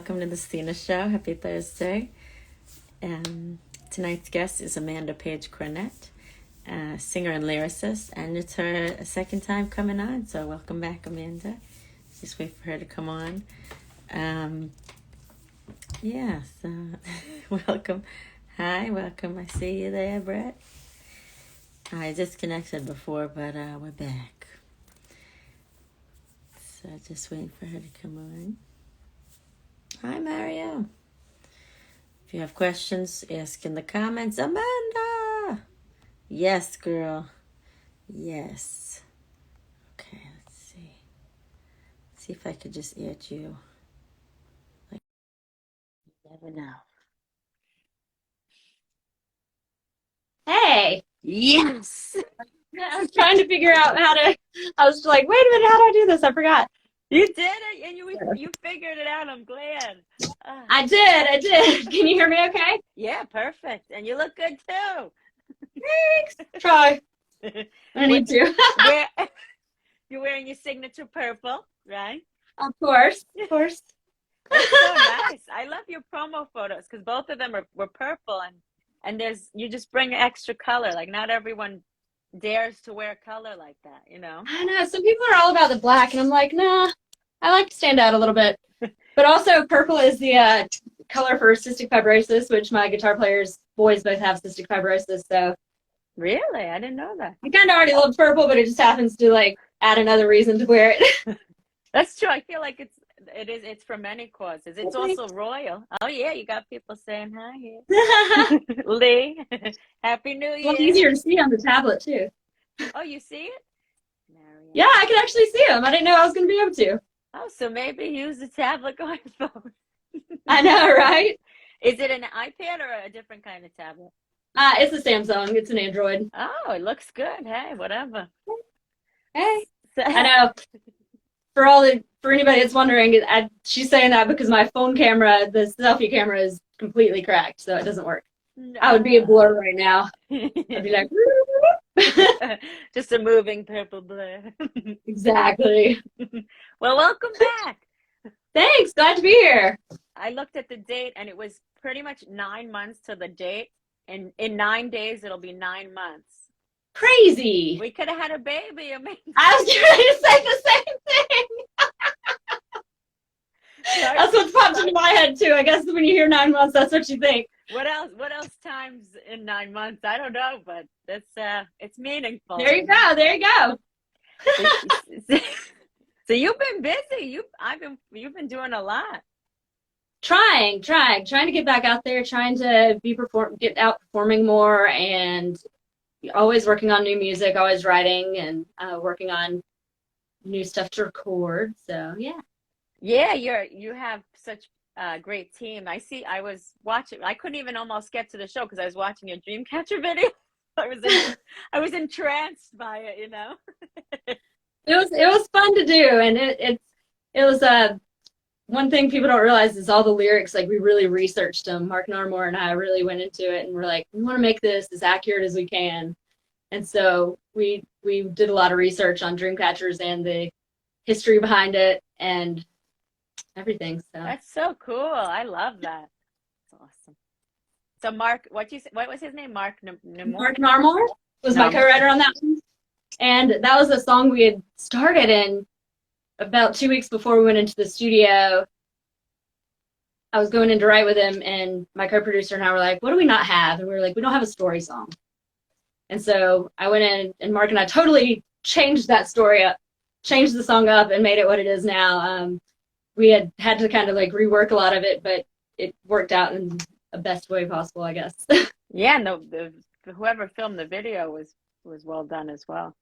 welcome to the Stina Show. Happy Thursday. Tonight's guest is Amanda Page Cornett, singer and lyricist, and it's her second time coming on, so welcome back, Amanda. Just wait for her to come on. Welcome. Hi, welcome. I see you there, Brett. I disconnected before, but we're back. So just waiting for her to come on. Hi, Mario. If you have questions, ask in the comments. Amanda! Yes, girl. Yes. Okay, let's see. Let's see if I could just add you. Like, you never know. Hey! Yes! I was trying to figure out I was like, wait a minute, how do I do this? I forgot. You did it, and you figured it out. I'm glad. I did. Can you hear me okay? Yeah, perfect. And you look good, too. Thanks. Try. I need to. You're wearing your signature purple, right? Of course. That's so nice. I love your promo photos because both of them were purple, and you just bring extra color. Like, not everyone dares to wear color like that, you know? I know. Some people are all about the black, and I'm like, nah, I like to stand out a little bit. But also, purple is the color for cystic fibrosis, which my guitar players, boys both have cystic fibrosis, so. Really? I didn't know that. I kind of already love purple, but it just happens to, like, add another reason to wear it. That's true. I feel like it's for many causes. It's also royal. Oh yeah, you got people saying hi here. Lee, Happy New Year. Well, easier to see on the tablet too. Oh, you see it? Marianne. Yeah, I can actually see them. I didn't know I was going to be able to. Oh, so maybe use the tablet going forward. I know, right? Is it an iPad or a different kind of tablet? It's a Samsung. It's an Android. Oh, it looks good. Hey, whatever. Hey. I know. For anybody that's wondering, she's saying that because my phone camera, the selfie camera, is completely cracked, so it doesn't work. No. I would be a blur right now. I'd be like, just a moving purple blur. Exactly. Well, welcome back. Thanks. Glad to be here. I looked at the date, and it was pretty much 9 months to the date. And in 9 days, it'll be 9 months. Crazy. We could have had a baby. Amazing. I was going to say the same thing. That's what popped into my head too. I guess when you hear 9 months, that's what you think. What else times in 9 months? I don't know, but it's meaningful. There you go. So you've been busy. You've been doing a lot. Trying to get back out there, trying to get out performing more, and always working on new music, always writing, and working on new stuff to record. So yeah, you have such a great team. I was watching. I couldn't even almost get to the show because I was watching your Dreamcatcher video. I was entranced by it, you know. It was fun to do, and it was one thing people don't realize is all the lyrics, like, we really researched them. Mark Narmore and I really went into it, and we're like, we want to make this as accurate as we can. And so we did a lot of research on Dreamcatchers and the history behind it and everything. So that's so cool. I love that. That's awesome. So Mark, what was his name? Mark Narmore was my co-writer on that one. And that was a song we had started in about 2 weeks before we went into the studio. I was going in to write with him, and my co-producer and I were like, what do we not have? And we were like, we don't have a story song. And so I went in, and Mark and I totally changed that story up, changed the song up, and made it what it is now. We had to kind of like rework a lot of it, but it worked out in the best way possible, I guess. Yeah, and whoever filmed the video was well done as well.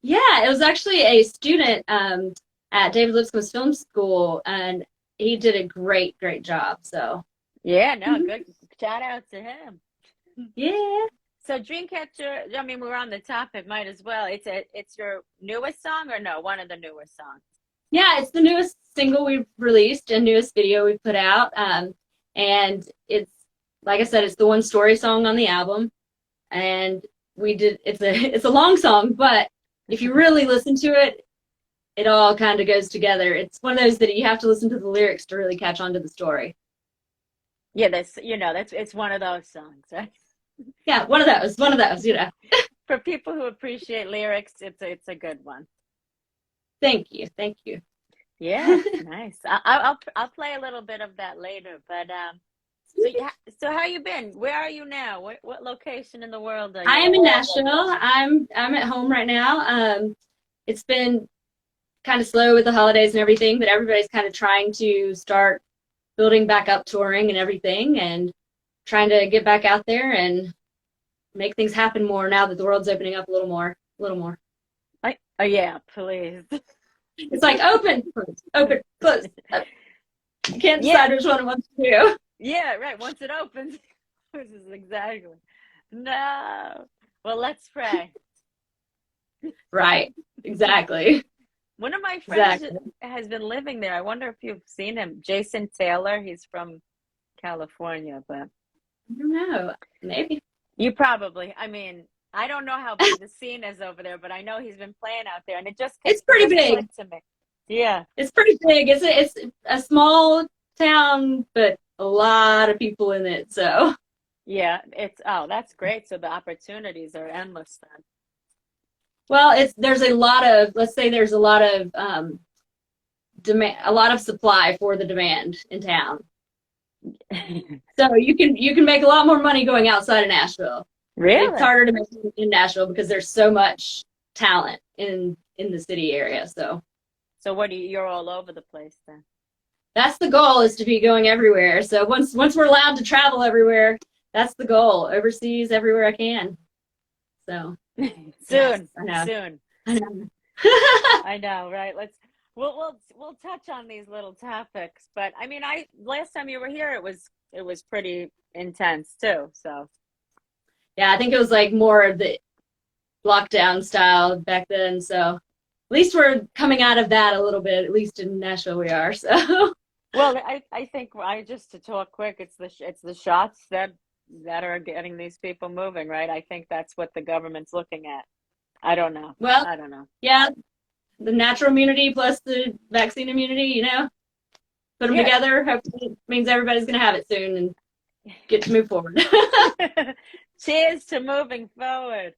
Yeah, it was actually a student at David Lipscomb's film school, and he did a great job. So yeah, no, good shout out to him. Yeah. So Dreamcatcher, I mean, we're on the topic, might as well. It's your newest song, or no, one of the newest songs? Yeah, it's the newest single we've released and newest video we've put out. And it's, like I said, it's the one story song on the album. And it's a long song, but if you really listen to it, it all kind of goes together. It's one of those that you have to listen to the lyrics to really catch on to the story. Yeah, it's one of those songs, right? Yeah, one of those, For people who appreciate lyrics, it's a good one. Thank you. Yeah, nice. I'll play a little bit of that later. But so how you been? Where are you now? What location in the world are you? I am in Nashville. I'm at home right now. It's been kind of slow with the holidays and everything, but everybody's kind of trying to start building back up touring and everything, and trying to get back out there and make things happen more now that the world's opening up a little more. Oh yeah, please. It's like open, close. You can't decide which one it wants to do. Yeah, right. Once it opens, this is exactly. No. Well, let's pray. Right. Exactly. One of my friends has been living there. I wonder if you've seen him. Jason Taylor. He's from California, but I don't know. Maybe. You probably. I mean, I don't know how big the scene is over there, but I know he's been playing out there, and it's pretty big to me. Yeah, it's pretty big. It's a small town, but a lot of people in it. So yeah, that's great. So the opportunities are endless then. Well, there's a lot of, let's say there's a lot of demand, a lot of supply for the demand in town. So you can make a lot more money going outside of Nashville. Really? It's harder to make money in Nashville because there's so much talent in the city area. So you're all over the place then. That's the goal, is to be going everywhere. So once we're allowed to travel everywhere, that's the goal. Overseas, everywhere I can. So soon. I know. I know, right? We'll touch on these little topics, but I mean, last time you were here, it was pretty intense too. So yeah, I think it was like more of the lockdown style back then. So at least we're coming out of that a little bit. At least in Nashville, we are. So well, I think just to talk quick, it's the shots that are getting these people moving, right? I think that's what the government's looking at. I don't know. Well, I don't know. Yeah, the natural immunity plus the vaccine immunity, put them together. Hopefully it means everybody's going to have it soon and get to move forward. Cheers to moving forward.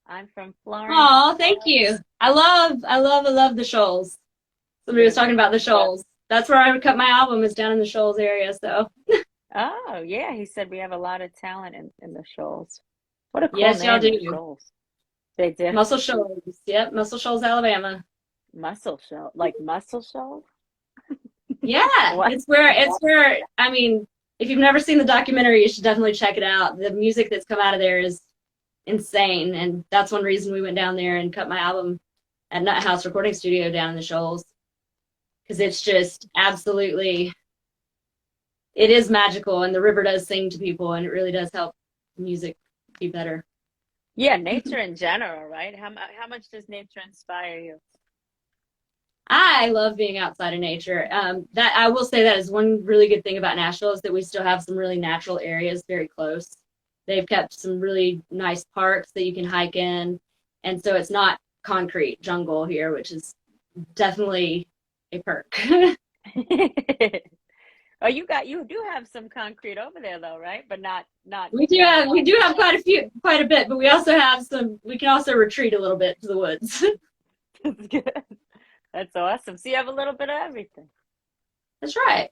I'm from Florida. Oh, thank you. I love the Shoals. Somebody was talking about the Shoals. That's where I would cut my album, is down in the Shoals area. So. Oh yeah, he said we have a lot of talent in the Shoals. What a cool yes, name, y'all do. the Shoals. They did. Muscle Shoals. Yep, Muscle Shoals, Alabama. Muscle Shoals, like Muscle Shoals. Yeah, it's where. I mean, if you've never seen the documentary, you should definitely check it out. The music that's come out of there is insane, and that's one reason we went down there and cut my album at Nut House Recording Studio down in the Shoals, because it's just absolutely. It is magical, and the river does sing to people, and it really does help music be better. Yeah, nature in general, right? How much does nature inspire you? I love being outside of nature. That I will say that is one really good thing about Nashville, is that we still have some really natural areas very close. They've kept some really nice parks that you can hike in, and so it's not concrete jungle here, which is definitely a perk. Oh, you do have some concrete over there though, right? But not. We do have quite a bit, but we also have some. We can also retreat a little bit to the woods. That's good. That's awesome. So you have a little bit of everything. That's right.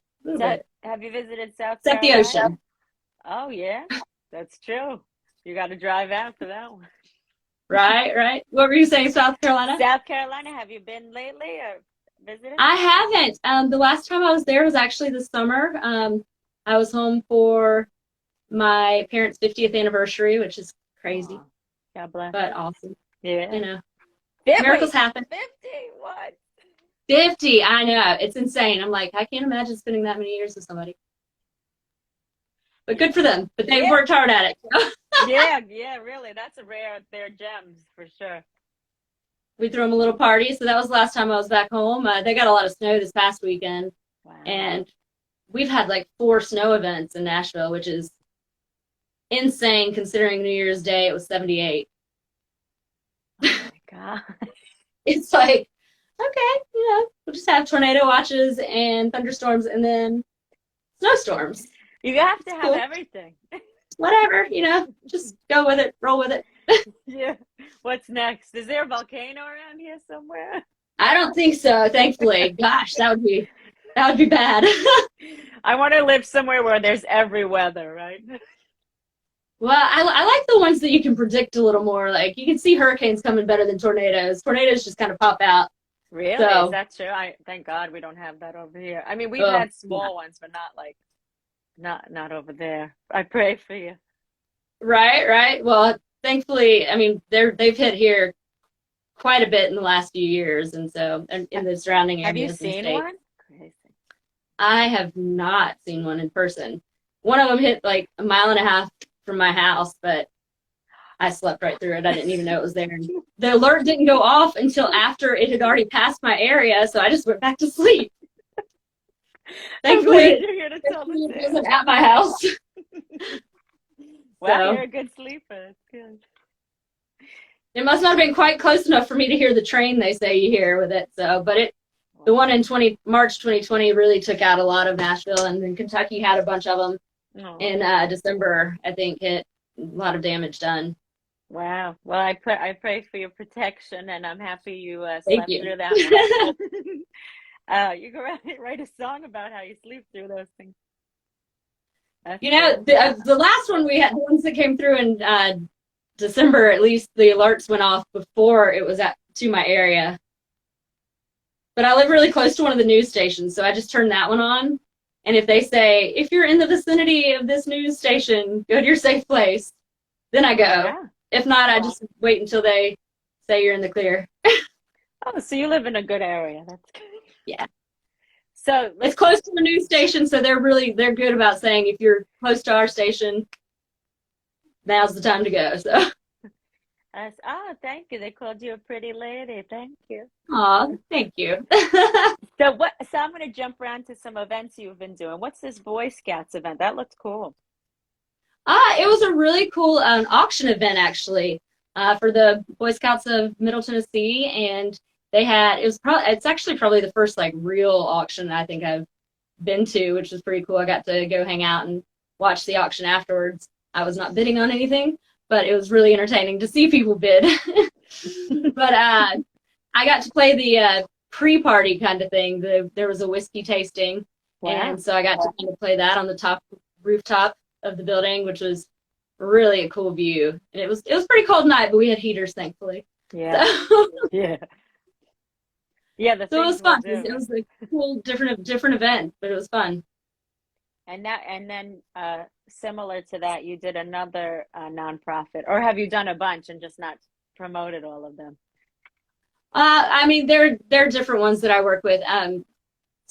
Have you visited South Except Carolina? the ocean. Oh yeah, that's true. You got to drive out for that one. Right. What were you saying, South Carolina? South Carolina. Have you been lately or visited? I haven't. The last time I was there was actually this summer. I was home for my parents' 50th anniversary, which is crazy. Aww. God bless. But awesome. Yeah. Miracles happen. 50? What? 50. I know. It's insane. I'm like, I can't imagine spending that many years with somebody. But good for them. But they've worked hard at it. Yeah, really. That's they're gems for sure. We threw them a little party. So that was the last time I was back home. They got a lot of snow this past weekend. Wow. And we've had like 4 snow events in Nashville, which is insane considering New Year's Day it was 78. Oh my God. It's like, okay, we'll just have tornado watches and thunderstorms and then snowstorms. You have to have Cool. everything. Whatever, just go with it, roll with it. Yeah. What's next? Is there a volcano around here somewhere? I don't think so, thankfully. Gosh, that would be bad. I want to live somewhere where there's every weather, right? Well, I like the ones that you can predict a little more. Like, you can see hurricanes coming better than tornadoes. Tornadoes just kind of pop out. Really? So, is that true? Thank God we don't have that over here. I mean, we've had small ones, but not over there. I pray for you. Right. Well, thankfully, I mean, they've hit here quite a bit in the last few years, and so in the surrounding areas. Have you seen one? Crazy. I have not seen one in person. One of them hit like a mile and a half from my house, but I slept right through it. I didn't even know it was there. The alert didn't go off until after it had already passed my area, so I just went back to sleep. Thankfully, it wasn't at my house. Well, you're a good sleeper. That's good. It must not have been quite close enough for me to hear the train they say you hear with it. So, but the one in March 2020 really took out a lot of Nashville, and then Kentucky had a bunch of them in December. I think hit a lot of damage done. Wow. Well, I pray for your protection, and I'm happy you slept through that one. You can write a song about how you sleep through those things. That's cool. The last one we had, the ones that came through in December, at least the alerts went off before it was to my area. But I live really close to one of the news stations, so I just turn that one on. And if they say, if you're in the vicinity of this news station, go to your safe place, then I go. Yeah. If not, I just wait until they say you're in the clear. Oh, so you live in a good area. That's good. Yeah. So it's close to the news station, so they're good about saying if you're close to our station, now's the time to go. So. Thank you. They called you a pretty lady. Thank you. Aw, thank you. So I'm going to jump around to some events you've been doing. What's this Boy Scouts event? That looks cool. It was a really cool auction event, actually, for the Boy Scouts of Middle Tennessee, and it's actually probably the first like real auction I think I've been to, which was pretty cool. I got to go hang out and watch the auction afterwards. I was not bidding on anything, but it was really entertaining to see people bid. But I got to play the pre-party kind of thing. There was a whiskey tasting, and so I got to kind of play that on the rooftop of the building, which was really a cool view. And it was pretty cold night, but we had heaters, thankfully. Yeah. So, yeah. So it was fun. It was a cool, different event, but it was fun. And then similar to that, you did another nonprofit, or have you done a bunch and just not promoted all of them? I mean, there are different ones that I work with.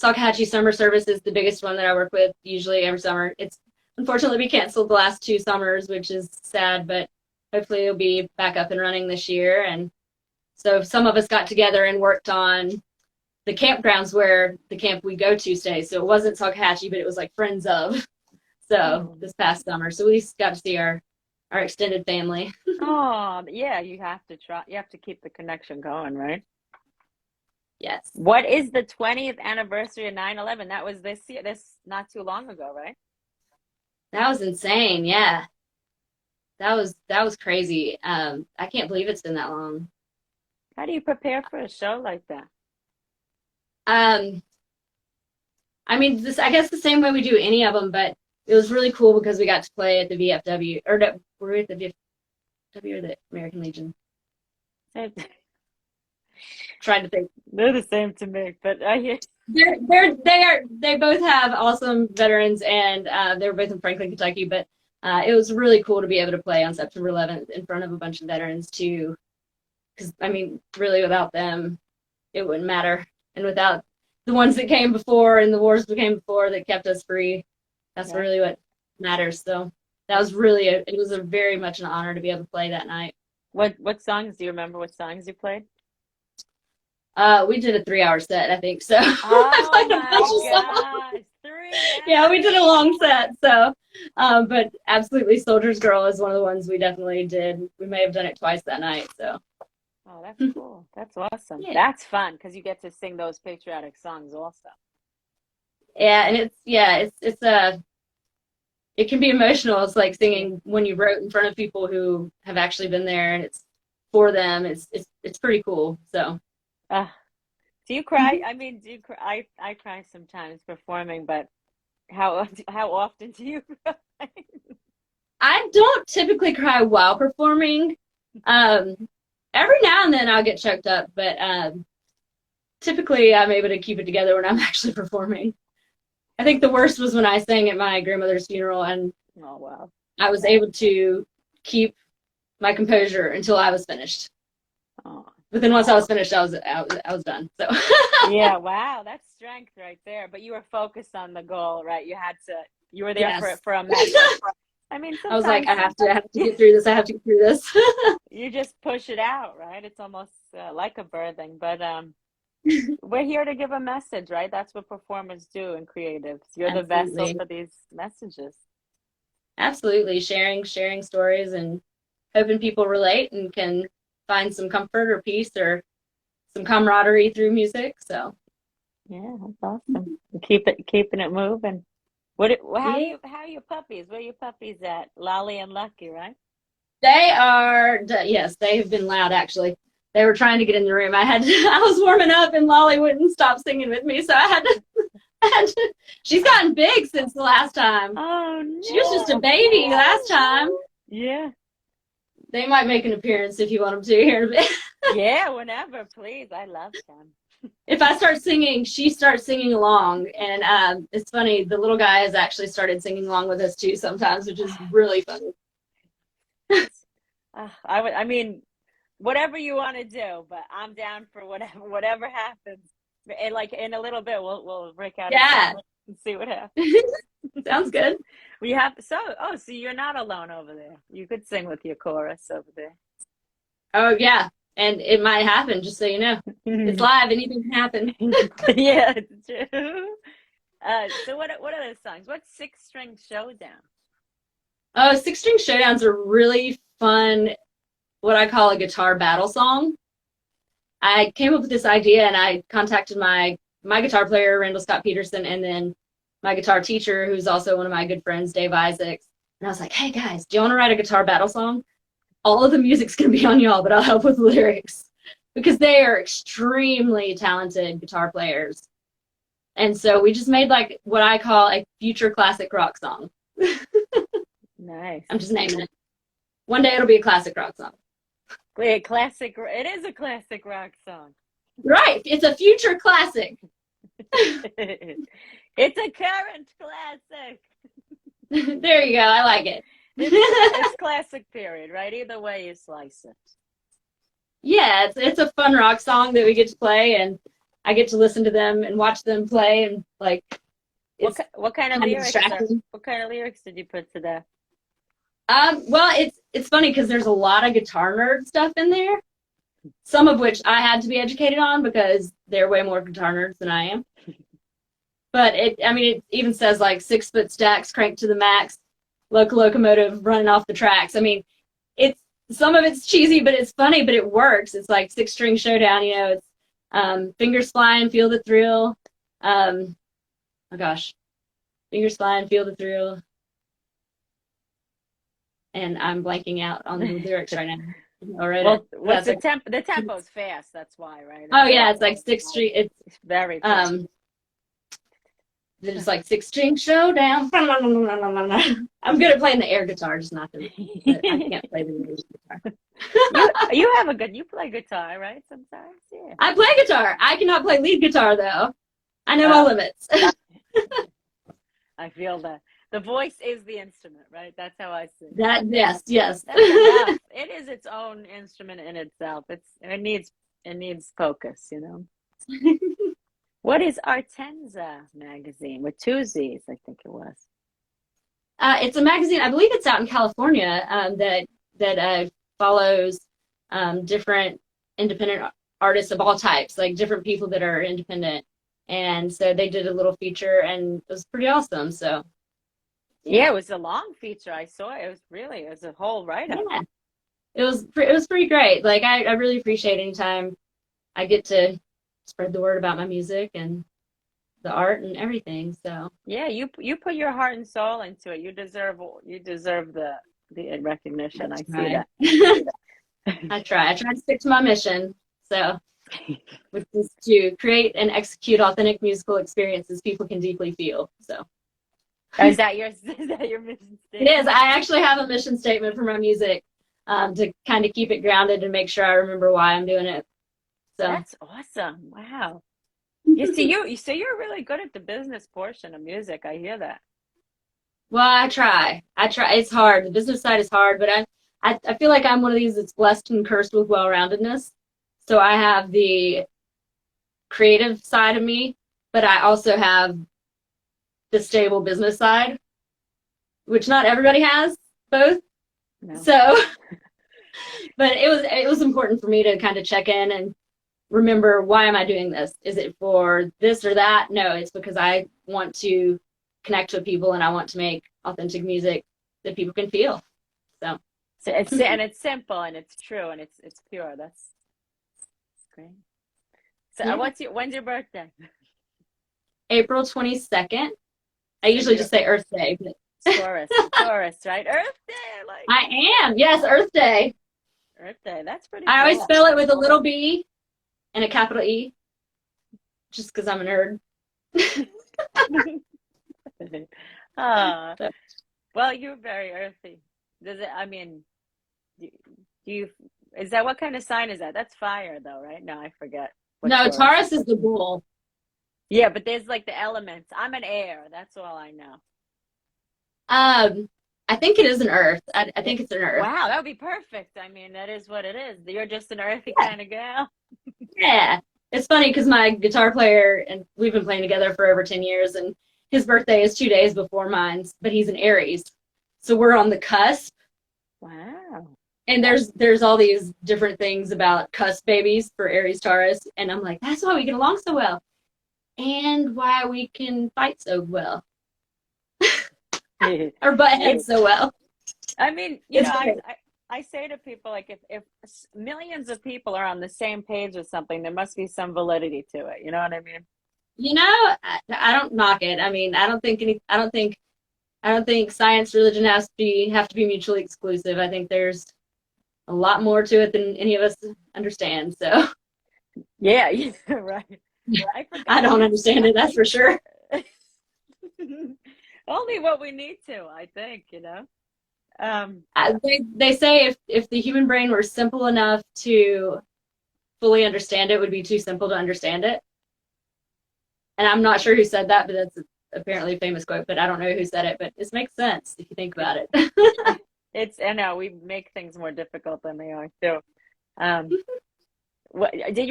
Salkehatchie Summer Service is the biggest one that I work with, usually every summer. It's unfortunately we canceled the last 2 summers, which is sad, but hopefully it'll be back up and running this year. And so some of us got together and worked on the campgrounds where the camp we go to stays. So it wasn't Salkehatchie, but it was like friends of. So this past summer, so we got to see our extended family. Oh, yeah, you have to try. You have to keep the connection going, right? Yes. What is the 20th anniversary of 9/11? That was this year. This not too long ago, right? That was insane. Yeah. That was crazy. I can't believe it's been that long. How do you prepare for a show like that? I mean, I guess the same way we do any of them, but it was really cool because we got to play at the VFW, or were we at the VFW or the American Legion? Trying to think. They're the same to me, but I hear they both have awesome veterans, and they were both in Franklin, Kentucky. But it was really cool to be able to play on September 11th in front of a bunch of veterans too. Because I mean, really, without them, it wouldn't matter, and without the ones that came before and the wars that came before that kept us free, that's really what matters. So that was it was a very much an honor to be able to play that night. What songs do you remember? What songs you played? We did a 3-hour set, I think. So oh my gosh, 3 hours. Yeah, we did a long set. So, but absolutely, Soldier's Girl is one of the ones we definitely did. We may have done it twice that night. So, Oh, that's cool. That's awesome. Yeah. That's fun because you get to sing those patriotic songs also. Yeah, and it can be emotional. It's like singing when you wrote in front of people who have actually been there, and it's for them. It's pretty cool. So, Do you cry? I mean, do you cry? I cry sometimes performing, but how often do you cry? I don't typically cry while performing. Every now and then I'll get choked up, but typically I'm able to keep it together when I'm actually performing. I think the worst was when I sang at my grandmother's funeral, and Oh, wow. I was able to keep my composure until I was finished. Oh. But then once I was finished, I was done. So Yeah, wow, that's strength right there. But you were focused on the goal, right? You were there yes. for a message. I mean, I was like, I have to sometimes get through this. I have to get through this. you just push it out, right? It's almost like a birthing, but we're here to give a message, right? That's what performers do and creatives. You're the vessel Absolutely. for these messages. Absolutely. Sharing stories and hoping people relate and can find some comfort or peace or some camaraderie through music. So Yeah, that's awesome. Keeping it moving. How yeah. are your puppies? Where are your puppies at? Lolly and Lucky, right? They are, yes, they've been loud actually. They were trying to get in the room. I was warming up and Lolly wouldn't stop singing with me. So she's gotten big since the last time. Oh, no. She was just a baby last time. Yeah. They might make an appearance if you want them to here in a bit. Yeah, whenever, please. I love them. If I start singing, she starts singing along. And it's funny, the little guy has actually started singing along with us too sometimes, which is really funny. I mean, whatever you want to do, but I'm down for whatever happens. And like in a little bit, we'll break out and see what happens. Sounds good. So you're not alone over there. You could sing with your chorus over there. Oh yeah, and it might happen. Just so you know, it's live. Anything can happen. Yeah, it's true. So what are those songs? What's String Showdown? Oh, String Showdown's a really fun, what I call a guitar battle song. I came up with this idea and I contacted my guitar player, Randall Scott Peterson, and then my guitar teacher, who's also one of my good friends, Dave Isaacs. And I was like, hey guys, do you want to write a guitar battle song? All of the music's going to be on y'all, but I'll help with the lyrics because they are extremely talented guitar players. And so we just made like what I call a future classic rock song. Nice. I'm just naming it. One day it'll be a classic rock song. Wait, it is a classic rock song. Right. It's a future classic. It's a current classic. There you go. I like it. It's classic period, right? Either way you slice it. Yeah, it's a fun rock song that we get to play, and I get to listen to them and watch them play, and like. What kind of lyrics? What kind of lyrics did you put to that? Well, it's funny because there's a lot of guitar nerd stuff in there. Some of which I had to be educated on because they're way more guitar nerds than I am. But it even says like 6-foot stacks cranked to the max, locomotive running off the tracks. I mean, some of it's cheesy, but it's funny, but it works. It's like 6-string showdown, you know, it's fingers flying, feel the thrill. Oh gosh. Fingers flying, feel the thrill. And I'm blanking out on the lyrics right now. Already. Well, what's the tempo? The tempo's fast. That's why, right? Oh yeah, it's like 6-string. It's very fast. It's like 6-string showdown. I'm good at playing the air guitar, just not the. I can't play the lead guitar. You play guitar, right? Sometimes, yeah. I play guitar. I cannot play lead guitar though. I know my limits. I feel that. The voice is the instrument, right? That's how I see it. Yes. That's enough. It is its own instrument in itself. It needs focus, you know. What is Artenza magazine with 2 Z's? I think it was. It's a magazine. I believe it's out in California that follows different independent artists of all types, like different people that are independent. And so they did a little feature, and it was pretty awesome. So. Yeah, it was a long feature. I saw it. It was a whole write-up. Yeah. it was pretty great. Like I really appreciate anytime I get to spread the word about my music and the art and everything. So Yeah, you put your heart and soul into it. You deserve the recognition. I see I that. try. I try to stick to my mission. So, which is to create and execute authentic musical experiences people can deeply feel. So, Is that your is that your mission it is. statement? I actually have a mission statement for my music to kind of keep it grounded and make sure I remember why I'm doing it. So, That's awesome. Wow. You're really good at the business portion of music. I hear that. well, I try. I try. It's hard. The business side is hard, but I feel like I'm one of these that's blessed and cursed with well-roundedness. So I have the creative side of me, but I also have the stable business side, which not everybody has both. No. So, but it was important for me to kind of check in and remember, why am I doing this? Is it for this or that? No, it's because I want to connect with people and I want to make authentic music that people can feel. So, It's simple and it's true and it's pure. That's great. So yeah. when's your birthday? April 22nd. I usually just say Earth Day, but Taurus, right? Earth Day. I like I am. Yes, Earth Day. Earth Day. That's pretty I always cool. spell it with a little B and a capital E, just because I'm a nerd. Ah, So, well, you're very earthy. Does it? I mean, do you? Is that what kind of sign is that? That's fire, though, right? No, I forget what no, Taurus Taurus is. is the bull. Yeah, but there's like the elements. I'm an air. That's all I know. I think it is an Earth. I think it's an Earth. Wow, that would be perfect. I mean, that is what it is. You're just an earthy Yeah. kind of girl. Yeah. It's funny because my guitar player, and we've been playing together for over 10 years, and his birthday is 2 days before mine, but he's an Aries. So we're on the cusp. Wow. And there's all these different things about cusp babies for Aries Taurus. And I'm like, that's why we get along so well. And why we can fight so well. Or butt heads so well. I mean, It's great. I say to people, like, if millions of people are on the same page with something, there must be some validity to it. You know what I mean? You know, I don't knock it. I mean, I don't think science, religion have to be mutually exclusive. I think there's a lot more to it than any of us understand. So Yeah, yeah, right. I I forgot. don't understand it, that's for sure. Only what we need to, I think, you know. Um, They say if the human brain were simple enough to fully understand it, it would be too simple to understand it. And I'm not sure who said that, but that's apparently a famous quote. But I don't know who said it. But it makes sense if you think about it. I know we make things more difficult than they are too. Um, were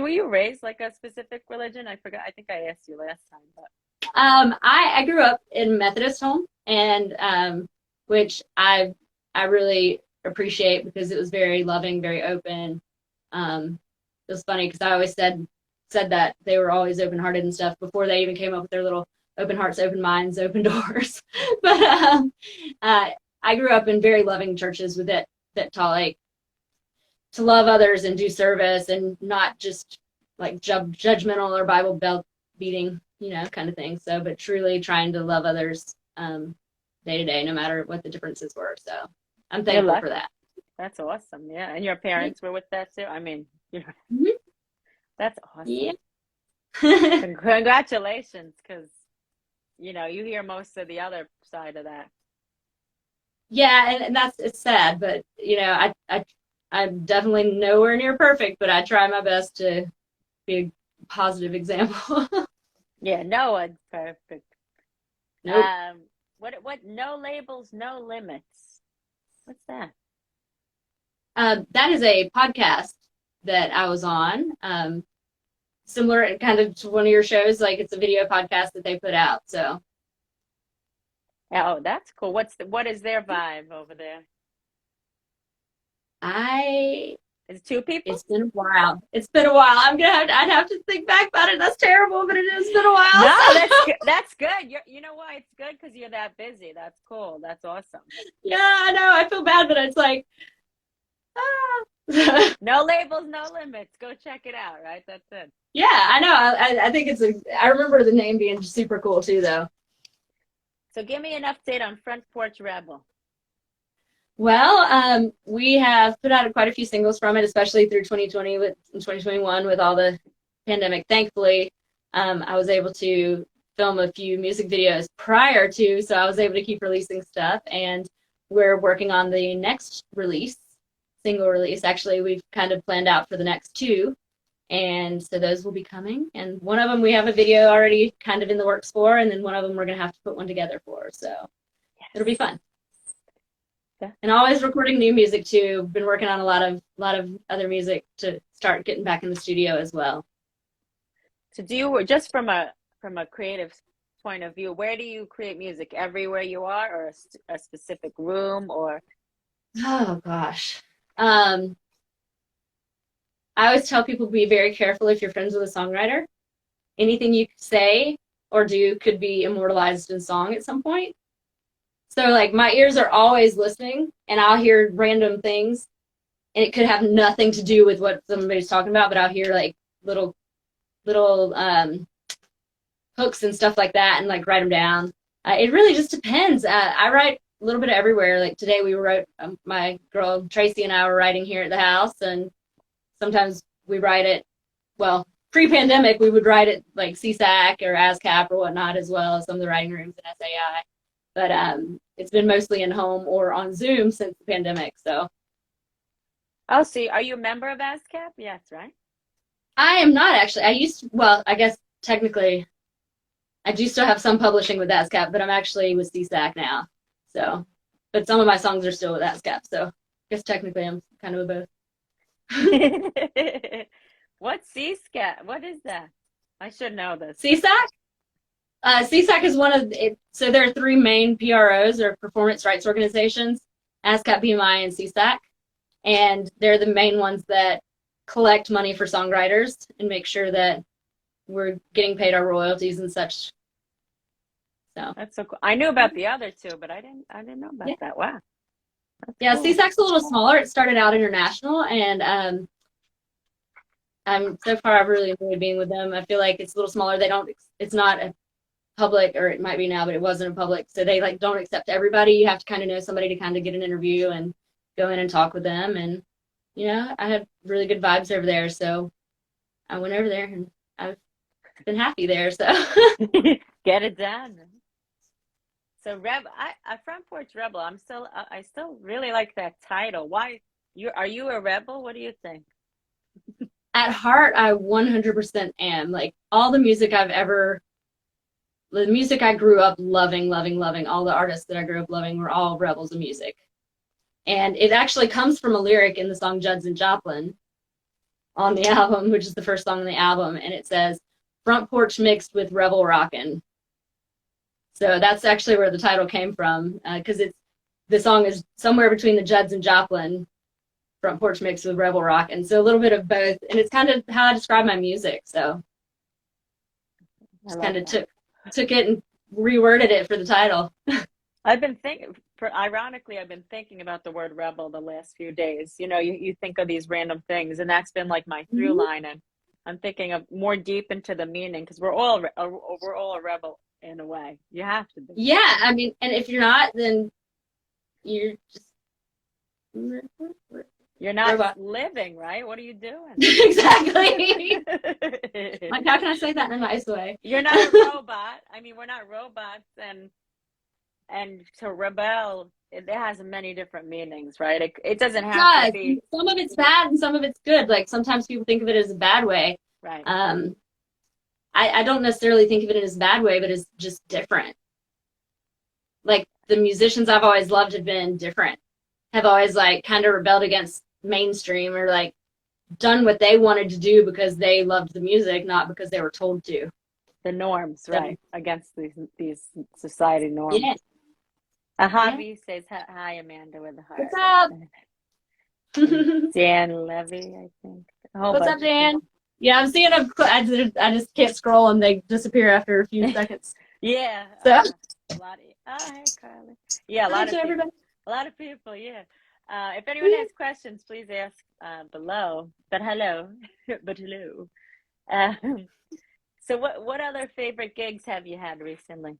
you raised like a specific religion? I forgot. I think I asked you last time, but I grew up in a Methodist home, and which I really appreciate because it was very loving, very open. It was funny because I always said that they were always open hearted and stuff before they even came up with their little open hearts, open minds, open doors. But I grew up in very loving churches with it that taught like to love others and do service and not just like judgmental or Bible belt beating, you know, kind of thing. So, but truly trying to love others day to day, no matter what the differences were. So I'm you're thankful for lucky. that. That's awesome. Yeah, and your parents were with that too. I mean, Mhm. that's awesome. Yeah. Congratulations, because you hear most of the other side of that. Yeah, and it's sad, but you know, I'm definitely nowhere near perfect, but I try my best to be a positive example. Yeah, no one's perfect. Nope. What? No labels, no limits. What's that? That is a podcast that I was on. Similar kind of to one of your shows, like it's a video podcast that they put out. So Oh, that's cool. What is their vibe over there? I Is it two people? it's been a while. It's been a while. I'd have to think back about it. That's terrible, but it has been a while. No, So. that's good. That's good. You know why it's good? Because you're that busy. That's cool. That's awesome. Yeah, I know. I feel bad, but it's like ah. No labels, no limits. Go check it out, right? That's it. Yeah, I know. I think I remember the name being super cool too, though. So give me an update on Front Porch Rebel. Well, we have put out quite a few singles from it, especially through 2020 with 2021 with all the pandemic. Thankfully, I was able to film a few music videos prior to, so I was able to keep releasing stuff. And we're working on the next single release. Actually, we've kind of planned out for the next two. And so those will be coming. And one of them we have a video already kind of in the works for, and then one of them we're going to have to put one together for. So yes. It'll be fun. Yeah. And always recording new music too. Been working on a lot of other music to start getting back in the studio as well. So do you, just from a creative point of view, where do you create music? Everywhere you are, or a specific room, or? Oh gosh. I always tell people to be very careful if you're friends with a songwriter. Anything you say or do could be immortalized in song at some point. So like my ears are always listening, and I'll hear random things, and it could have nothing to do with what somebody's talking about, but I'll hear like little hooks and stuff like that, and like write them down. It really just depends. I write a little bit of everywhere. Like today we wrote, my girl Tracy and I were writing here at the house, and sometimes we write it, well, pre-pandemic, we would write it like CSAC or ASCAP or whatnot, as well as some of the writing rooms in SAI. But it's been mostly in home or on Zoom since the pandemic. So. Oh, see, are you a member of ASCAP? Yes, right? I am not actually. I guess technically, I do still have some publishing with ASCAP, but I'm actually with CSAC now. So, but some of my songs are still with ASCAP. So I guess technically I'm kind of a both. What's CSAC? What is that? I should know this. CSAC? CSAC is one of it. So there are three main PROs, or performance rights organizations: ASCAP, BMI, and CSAC. And they're the main ones that collect money for songwriters and make sure that we're getting paid our royalties and such. So that's so cool. I knew about the other two, but I didn't know about that. Wow. Yeah, cool. CSAC's a little smaller. It started out international, and so far I've really enjoyed being with them. I feel like it's a little smaller. It's not a public, or it might be now, but it wasn't a public. So they like don't accept everybody. You have to kind of know somebody to kind of get an interview and go in and talk with them. And I had really good vibes over there. So I went over there, and I've been happy there. So get it done. So Front Porch Rebel. I still really like that title. Why are you a rebel? What do you think? At heart, I 100% am. Like all the music the music I grew up loving, all the artists that I grew up loving were all rebels of music. And it actually comes from a lyric in the song Judds and Joplin on the album, which is the first song on the album. And it says, "Front porch mixed with rebel rockin'." So that's actually where the title came from, because the song is somewhere between the Judds and Joplin, front porch mixed with rebel rock, and so a little bit of both. And it's kind of how I describe my music. So just kind of took it and reworded it for the title. I've been thinking about the word rebel the last few days. You think of these random things, and that's been like my through line. And I'm thinking of more deep into the meaning, because we're all a rebel. In a way, you have to be. Yeah, I mean, and if you're not, then you're not living, right? What are you doing? Exactly. Like, how can I say that in a nice way? You're not a robot. I mean, we're not robots, and to rebel, it has many different meanings, right? It doesn't have to be. Some of it's bad and some of it's good. Like sometimes people think of it as a bad way. Right. I don't necessarily think of it in a bad way, but it's just different. Like the musicians I've always loved have been different, have always like kind of rebelled against mainstream, or like done what they wanted to do because they loved the music, not because they were told to. The norms, right? Against these society norms. Yeah. Hobby says, "Hi, Amanda," with a heart. What's up? Dan Levy, I think. What's up, Dan? Yeah, I'm seeing I just can't scroll, and they disappear after a few seconds. Yeah. So. Hey, Carly. Yeah, a lot of people. Yeah. If anyone has questions, please ask below. But hello, but hello. So what other favorite gigs have you had recently?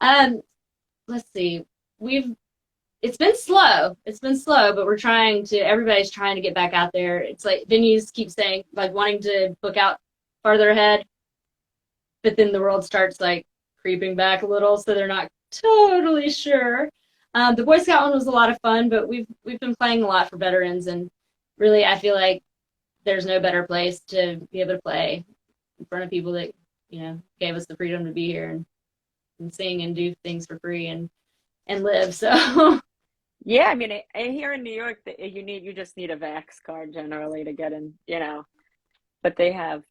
Let's see. It's been slow. It's been slow, but everybody's trying to get back out there. It's like venues keep saying, like, wanting to book out farther ahead, but then the world starts like creeping back a little, so they're not totally sure. The Boy Scout one was a lot of fun, but we've been playing a lot for veterans, and really I feel like there's no better place to be able to play in front of people that, gave us the freedom to be here and sing and do things for free and live. So yeah, I mean, here in New York, you just need a Vax card generally to get in, but they have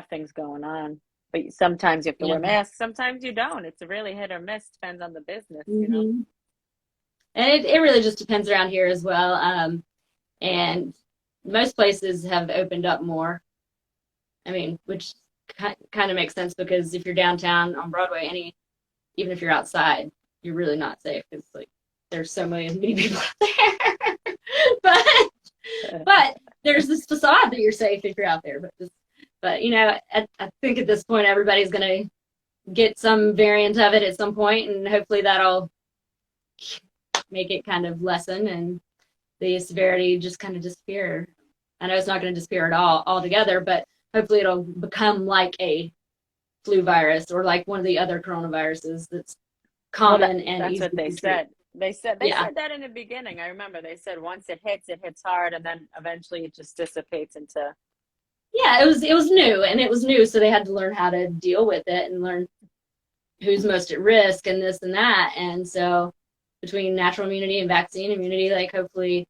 things going on. But sometimes you have to wear masks, sometimes you don't. It's a really hit or miss, depends on the business, And it really just depends around here as well. And most places have opened up more. I mean, which kind of makes sense, because if you're downtown on Broadway, even if you're outside, you're really not safe, because like there's so many people out there. but there's this facade that you're safe if you're out there. But I think at this point everybody's gonna get some variant of it at some point, and hopefully that'll make it kind of lessen and the severity just kind of disappear. I know it's not going to disappear at all altogether, but hopefully it'll become like a flu virus or like one of the other coronaviruses that's common. And that's what they said. They said that in the beginning. I remember they said once it hits hard, and then eventually it just dissipates into. Yeah, it was new, so they had to learn how to deal with it and learn who's most at risk and this and that. And so between natural immunity and vaccine immunity, like hopefully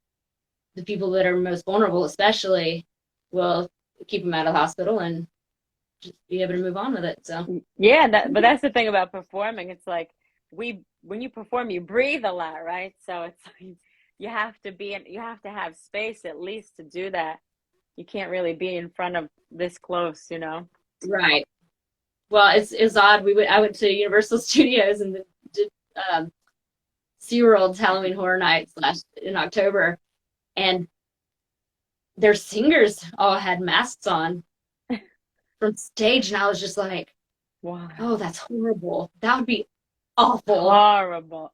the people that are most vulnerable especially will keep them out of the hospital and just be able to move on with it. So yeah, but that's the thing about performing. It's like when you perform, you breathe a lot, right? So it's like you have to have space at least to do that. You can't really be in front of this close, Right. Well, it's odd. I went to Universal Studios and did SeaWorld's Halloween Horror Nights in October, and their singers all had masks on from stage, and I was just like, wow. Oh, that's horrible. That would be awful. Horrible.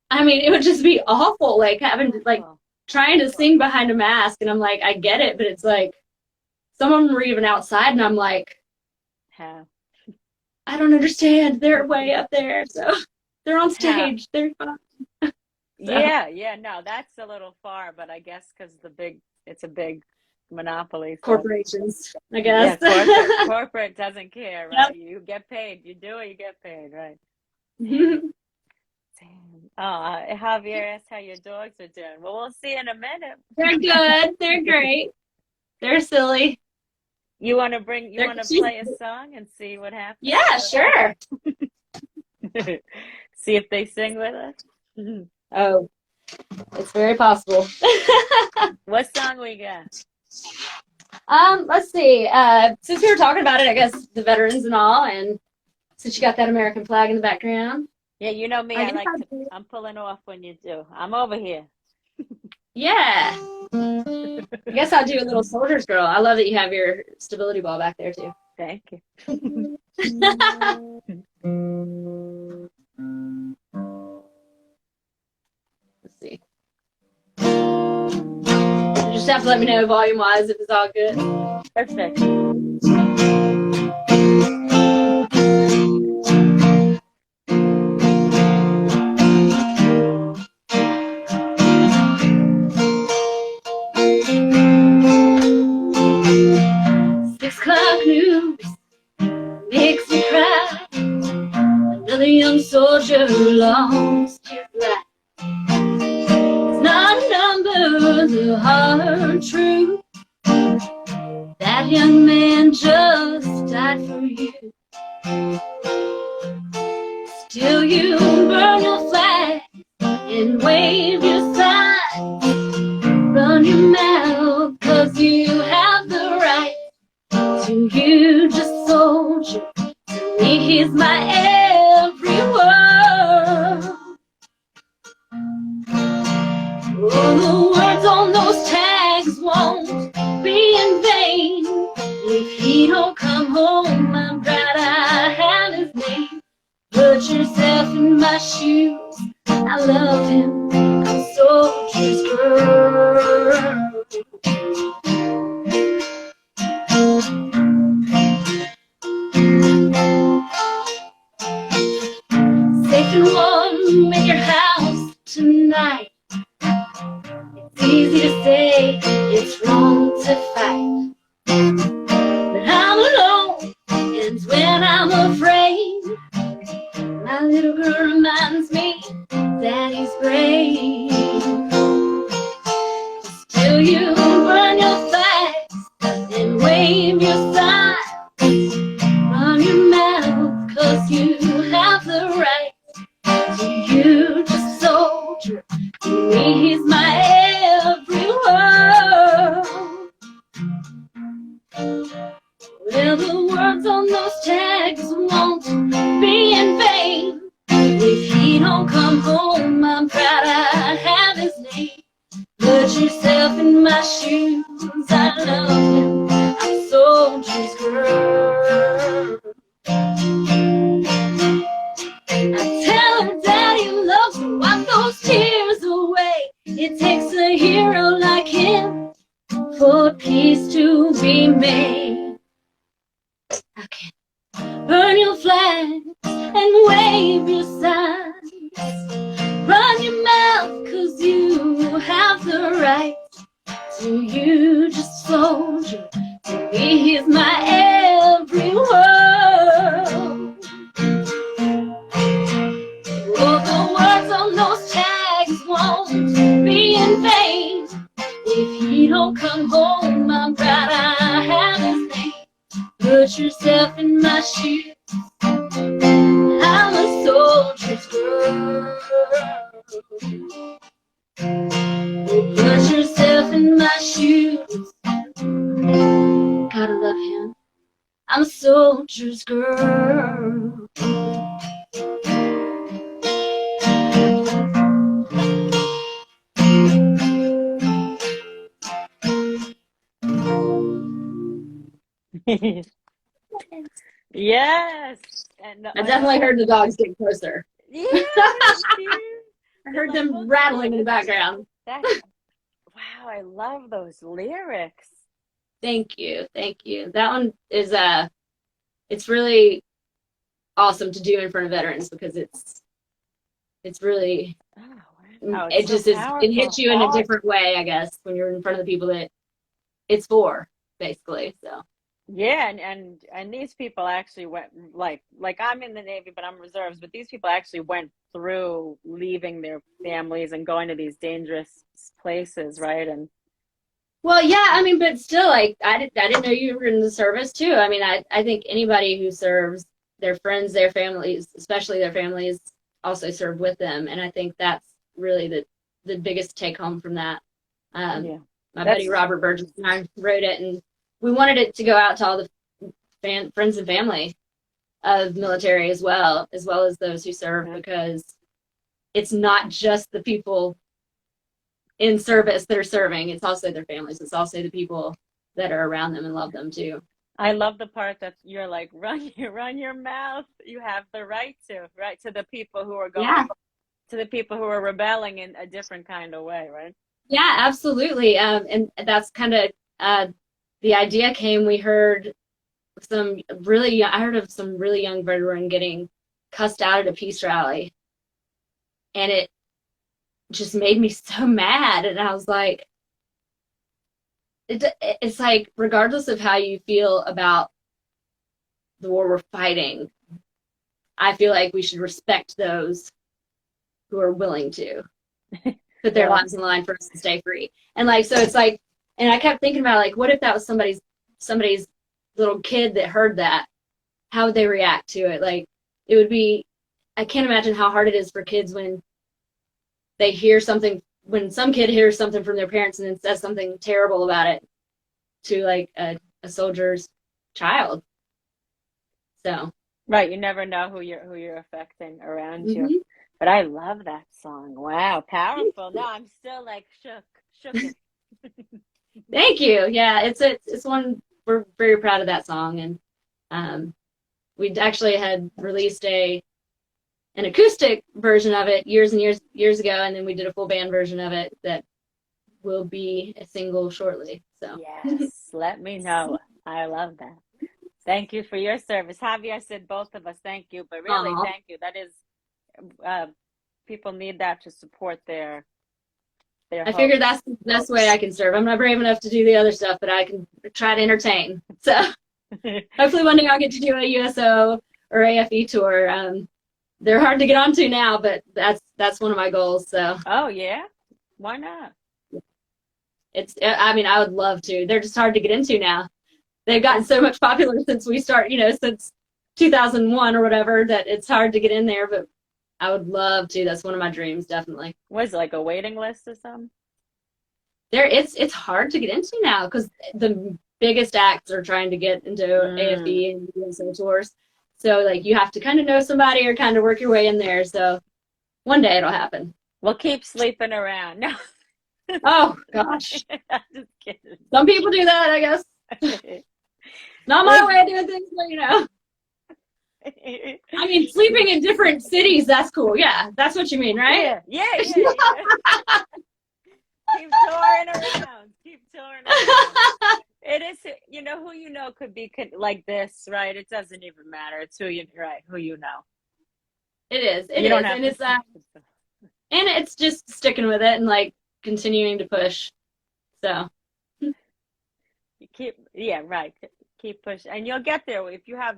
I mean, it would just be awful, like having trying to sing behind a mask, and I'm like, I get it, but it's like some of them were even outside, and I'm like, I don't understand. They're way up there, so they're on stage. They're fine. So. Yeah, no, that's a little far, but I guess because it's a big monopoly. So. Corporations, I guess. Yeah, corporate doesn't care, right? Yep. You get paid. You do it, you get paid, right? Javier asked how your dogs are doing. Well, we'll see in a minute. They're good. They're great. They're silly. You want to play a song and see what happens? Yeah, sure. See if they sing with us. Oh, it's very possible. What song we got? Let's see. Since we were talking about it, I guess the veterans and all, and since you got that American flag in the background. Yeah, you know me. I'm pulling off when you do. I'm over here. Yeah. I guess I'll do a little Soldier's Girl. I love that you have your stability ball back there too. Thank you. Let's see. You just have to let me know volume-wise if it's all good. Perfect. Makes me cry. Another young soldier who lost his life. It's not a number, the hard truth. That young man just died for you. Still you burn your flag and wave your sign. Run your mouth, 'cause you have the right to you, just soldier. To me, he's my every word. don't come home, I'm glad I have his name. Put yourself in my shoes, I love him, I'm soldier's girl. Safe and warm in your house tonight. It's easy to say, it's wrong to fight. But I'm alone, and when I'm afraid, my little girl reminds me that he's brave. Still you run your flags and wave your signs. Run your mouth, 'cause you have the right. To you, just soldier, to me he's my every word. Well, the words on those tags won't be in vain. If he don't come home, I'm proud I have his name. Put yourself in my shoes, I love him, I'm soldier's girl. I tell him daddy loves to wipe those tears away. It takes a hero like him for peace to be made. Okay. Burn your flags and wave your signs. Run your mouth, 'cause you have the right. To you, just soldier, to me he's my every word. Oh, the words on those tags won't be in vain. If he don't come home, I'm proud I have his name. Put yourself in my shoes, I'm a soldier's girl. Put yourself in my shoes, gotta love him, I'm a soldier's girl. Yes. And I definitely heard the dogs get closer. Yeah, I heard them rattling in the background. Wow, I love those lyrics. Thank you, thank you. That one is it's really awesome to do in front of veterans because it's really wow, it so just is powerful. it hits you in a different way, I guess, when you're in front of the people that it's for, basically. So yeah, and these people actually went like I'm in the Navy, but I'm reserves. But these people actually went through leaving their families and going to these dangerous places, right? And well, yeah, I mean, but still, like I didn't know you were in the service too. I mean, I think anybody who serves, their friends, their families, especially their families, also serve with them, and I think that's really the biggest take home from that. yeah, My buddy Robert Burgess and I wrote it, and we wanted it to go out to all the friends and family of military as well as those who serve, because it's not just the people in service that are serving, it's also their families, it's also the people that are around them and love them too. I love the part that you're like, run your mouth, you have the right to the people who are going, to the people who are rebelling in a different kind of way, right? Yeah, absolutely. And that's kind of the idea came. We heard I heard of some really young veteran getting cussed out at a peace rally, and it just made me so mad. And I was like, it's like, regardless of how you feel about the war we're fighting, I feel like we should respect those who are willing to put their lives on the line for us to stay free. And like, so it's like, and I kept thinking about, like, what if that was somebody's little kid that heard that? How would they react to it? Like, it would be, I can't imagine how hard it is for kids when they hear something, when some kid hears something from their parents and then says something terrible about it to like a soldier's child. So right, you never know who you're affecting around you. But I love that song. Wow, powerful. No, I'm still like shook. Thank you. Yeah, it's one we're very proud of that song. And we actually had released an acoustic version of it years and years ago, and then we did a full band version of it that will be a single shortly. So yes, let me know. I love that. Thank you for your service. Javier said both of us thank you, but really thank you. That is, people need that to support their I figured that's the best way I can serve. I'm not brave enough to do the other stuff, but I can try to entertain. So hopefully one day I'll get to do a USO or AFE tour. They're hard to get onto now, but that's one of my goals. So. Oh yeah, why not? I would love to. They're just hard to get into now. They've gotten so much popular since we start, since 2001 or whatever, that it's hard to get in there, but I would love to. That's one of my dreams, definitely. Was it like a waiting list or something? It's hard to get into now because the biggest acts are trying to get into AFE and USO tours. So like you have to kind of know somebody or kind of work your way in there. So one day it'll happen. We'll keep sleeping around. No. Oh gosh. I'm just kidding. Some people do that, I guess. Not my way of doing things, but I mean, sleeping in different cities, that's cool. Yeah, that's what you mean, right? Yeah. Keep touring around. It is, who could be like this, right? It doesn't even matter. It's who you know. It is. And it's just sticking with it and like continuing to push. So. You keep pushing, and you'll get there. If you have,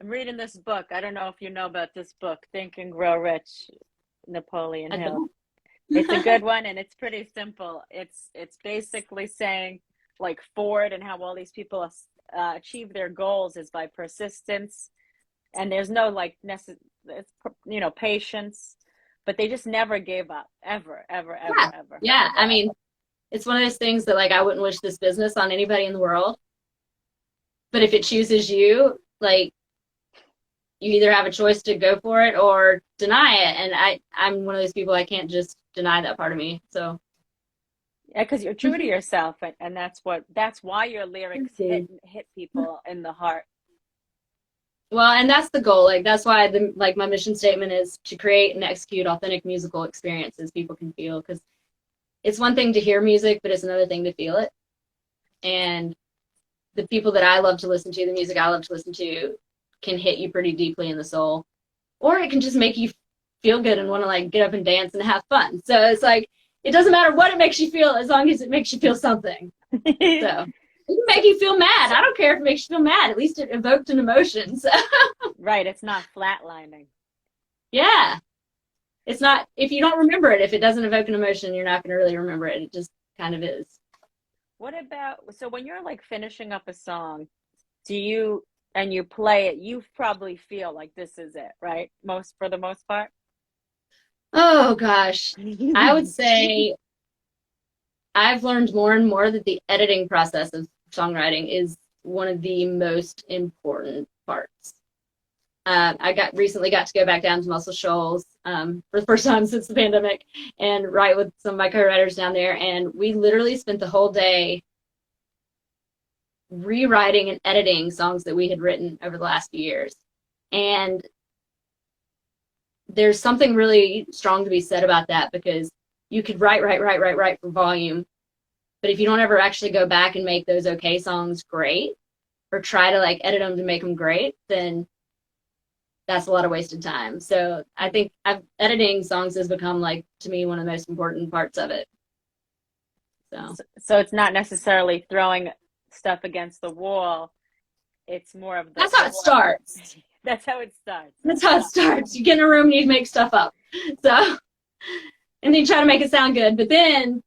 I'm reading this book. I don't know if you know about this book, Think and Grow Rich, Napoleon Hill. It's a good one, and it's pretty simple. It's basically saying like Ford and how all these people achieve their goals is by persistence, and there's no patience, but they just never gave up, ever. Yeah, I mean, it's one of those things that like I wouldn't wish this business on anybody in the world, but if it chooses you, like you either have a choice to go for it or deny it, and I'm one of those people, I can't just deny that part of me. So yeah, because you're true to yourself, and that's why your lyrics hit people in the heart. Well, and that's the goal. Like that's why my mission statement is to create and execute authentic musical experiences people can feel, because it's one thing to hear music, but it's another thing to feel it. And the people that I love to listen to, the music I love to listen to, can hit you pretty deeply in the soul, or it can just make you feel good and want to like get up and dance and have fun. So it's like, it doesn't matter what it makes you feel as long as it makes you feel something. So it can make you feel mad. I don't care if it makes you feel mad. At least it evoked an emotion. So. Right. It's not flatlining. Yeah. It's not, if you don't remember it, if it doesn't evoke an emotion, you're not going to really remember it. It just kind of is. What about, so when you're like finishing up a song, and you play it, you probably feel like this is it, right? For the most part? Oh gosh. I would say I've learned more and more that the editing process of songwriting is one of the most important parts. I recently got to go back down to Muscle Shoals for the first time since the pandemic and write with some of my co-writers down there. And we literally spent the whole day rewriting and editing songs that we had written over the last few years. And there's something really strong to be said about that, because you could write for volume, but if you don't ever actually go back and make those okay songs great, or try to like edit them to make them great, then that's a lot of wasted time. So I think editing songs has become, like, to me, one of the most important parts of it. So it's not necessarily throwing stuff against the wall. It's more of that's how it starts. That's how it starts. That's how it starts. You get in a room and you make stuff up. So, and then you try to make it sound good. But then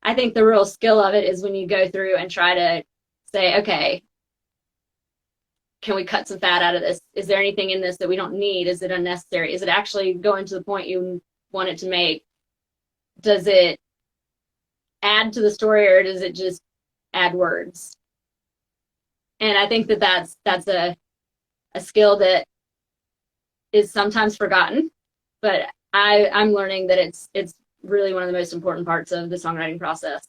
I think the real skill of it is when you go through and try to say, okay, can we cut some fat out of this? Is there anything in this that we don't need? Is it unnecessary? Is it actually going to the point you want it to make? Does it add to the story, or does it just add words? And I think that that's a skill that is sometimes forgotten, but I'm learning that it's really one of the most important parts of the songwriting process.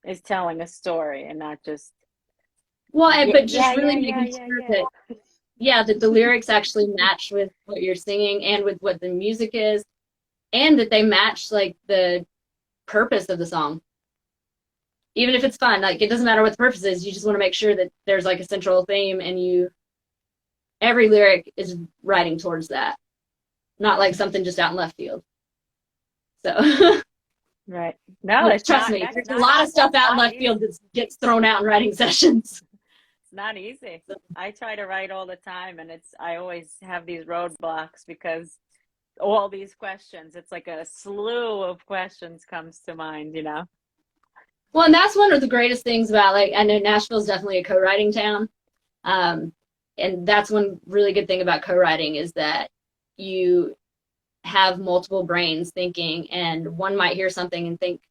Is telling a story and not just Well, but just Yeah, really yeah, making yeah, sure yeah. that the lyrics actually match with what you're singing and with what the music is, and that they match like the purpose of the song. Even if it's fun, like it doesn't matter what the purpose is, you just want to make sure that there's like a central theme and every lyric is writing towards that, not like something just out in left field. So Right. No, it's trust not. me, That's there's a lot of stuff out in left field that gets thrown out in writing sessions. It's not easy. I try to write all the time, and I always have these roadblocks because all these questions. It's like a slew of questions comes to mind. Well, and that's one of the greatest things about, like, I know Nashville's definitely a co-writing town. And that's one really good thing about co-writing is that you have multiple brains thinking, and one might hear something and think,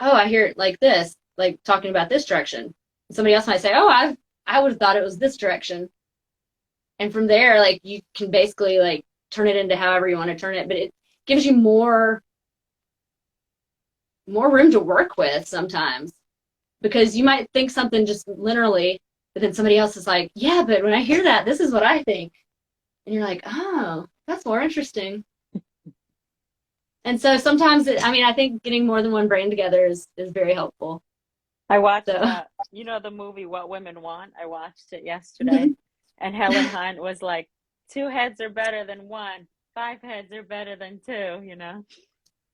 oh, I hear it like this, like talking about this direction. And somebody else might say, oh, I would have thought it was this direction. And from there, like, you can basically like turn it into however you want to turn it, but it gives you more room to work with sometimes, because you might think something just linearly, but then somebody else is like, yeah, but when I hear that, this is what I think. And you're like, oh, that's more interesting. And so sometimes, I think getting more than one brain together is very helpful. I watched, the movie What Women Want. I watched it yesterday, and Helen Hunt was like, 2 heads are better than 1. 5 heads are better than 2,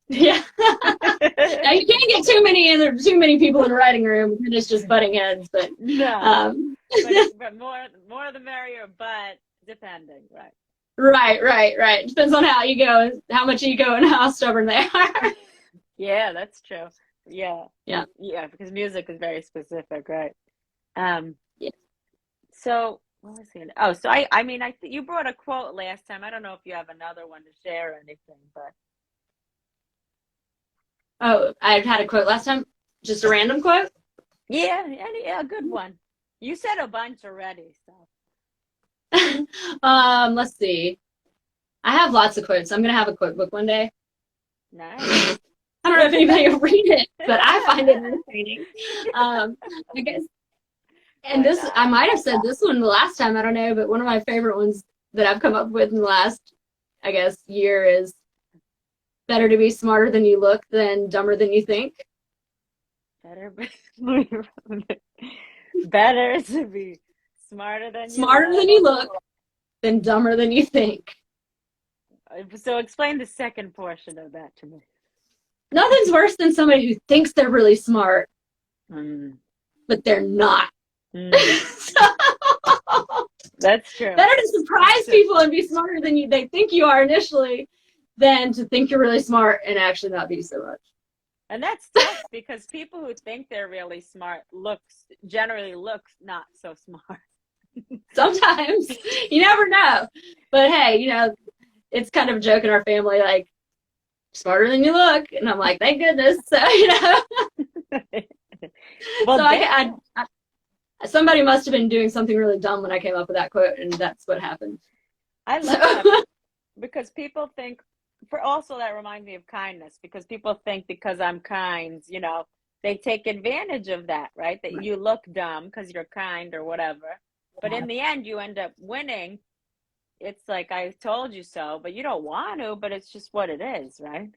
Yeah. Now you can't get too many people in a writing room, and it's just butting heads. But no, but more the merrier. But depending, right? Right. Depends on how you go, how much ego, and how stubborn they are. Yeah, that's true. Yeah, because music is very specific, right? Yeah. So what was it? Oh, so I mean, you brought a quote last time. I don't know if you have another one to share or anything, but. Oh, I had a quote last time. Just a random quote? Yeah, a good one. You said a bunch already, so. Let's see. I have lots of quotes. I'm gonna have a quote book one day. Nice. I don't know if anybody will read it, but I find it entertaining. I guess. And I might have said this one the last time, I don't know, but one of my favorite ones that I've come up with in the last, I guess, year is, better to be smarter than you look than dumber than you think. Better to be smarter than you look than dumber than you think. So explain the second portion of that to me. Nothing's worse than somebody who thinks they're really smart, but they're not. That's true. Better to surprise people and be smarter than they think you are initially than to think you're really smart and actually not be so much. And that's tough because people who think they're really smart generally look not so smart. Sometimes. You never know. But hey, it's kind of a joke in our family, like, smarter than you look. And I'm like, thank goodness. So, Well, so somebody must have been doing something really dumb when I came up with that quote, and that's what happened. I love that because people think, also that reminds me of kindness, because people think because I'm kind, they take advantage of that, right? That you look dumb because you're kind or whatever. But in the end, you end up winning. It's like, I told you so, but you don't want to, but it's just what it is, right?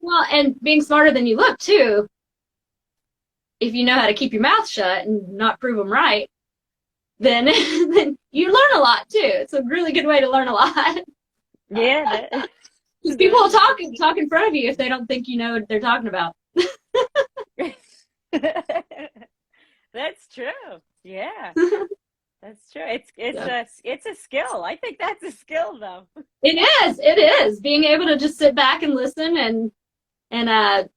Well, and being smarter than you look, too. If you know how to keep your mouth shut and not prove them right, then you learn a lot, too. It's a really good way to learn a lot. Yeah. Because people will talk in front of you if they don't think you know what they're talking about. That's true. Yeah. That's true. It's a skill. I think that's a skill, though. It is being able to just sit back and listen, and I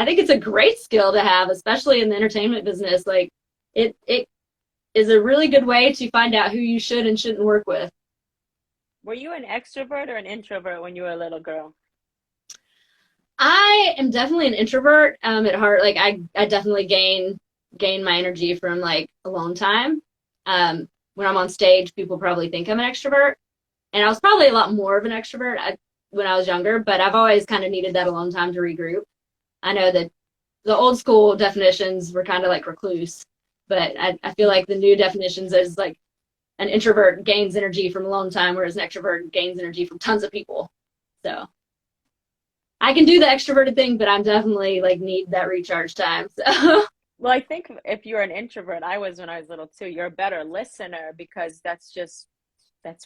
think it's a great skill to have, especially in the entertainment business. Like, it is a really good way to find out who you should and shouldn't work with. Were you an extrovert or an introvert when you were a little girl? I am definitely an introvert at heart. Like, I definitely gain my energy from like alone time. When I'm on stage, people probably think I'm an extrovert, and I was probably a lot more of an extrovert when I was younger, but I've always kind of needed that alone time to regroup. I know that the old school definitions were kind of like recluse, But I feel like the new definitions is like an introvert gains energy from alone time, whereas an extrovert gains energy from tons of people. So I can do the extroverted thing, but I'm definitely like need that recharge time. So Well, I think if you're an introvert, I was when I was little too, you're a better listener because that's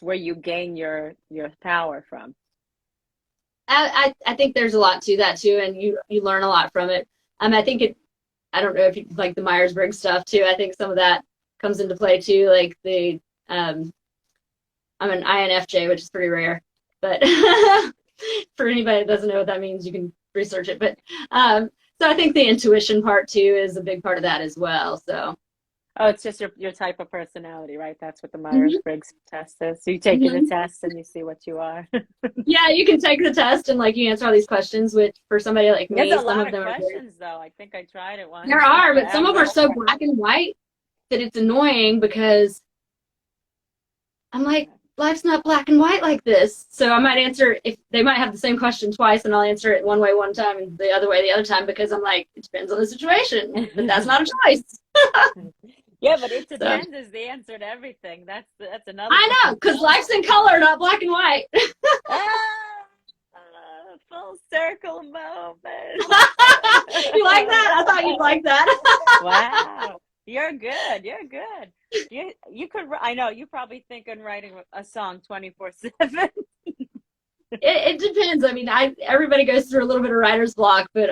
where you gain your power from. I think there's a lot to that too, and you learn a lot from it. I think I don't know if you like the Myers-Briggs stuff too. I think some of that comes into play too, like I'm an INFJ, which is pretty rare, but for anybody that doesn't know what that means, you can research it. But so I think the intuition part too is a big part of that as well. So Oh, it's just your type of personality, right? That's what the Myers-Briggs test is. So you take the test and you see what you are. Yeah, you can take the test and like you answer all these questions, which for somebody like me, There's a some lot of them are questions though. I think I tried it once. there are, but some of them are so black and white that it's annoying because I'm like, life's not black and white like this. So I might answer, if they might have the same question twice and I'll answer it one way one time and the other way the other time because I'm like, it depends on the situation, but that's not a choice. Yeah, but it depends is the answer to everything. That's another. I know, because life's in color, not black and white. Full circle moment. You like that? I thought you'd like that. Wow. You're good. You're good. You could. I know you probably think on writing a song 24/7. It depends. I mean, everybody goes through a little bit of writer's block, but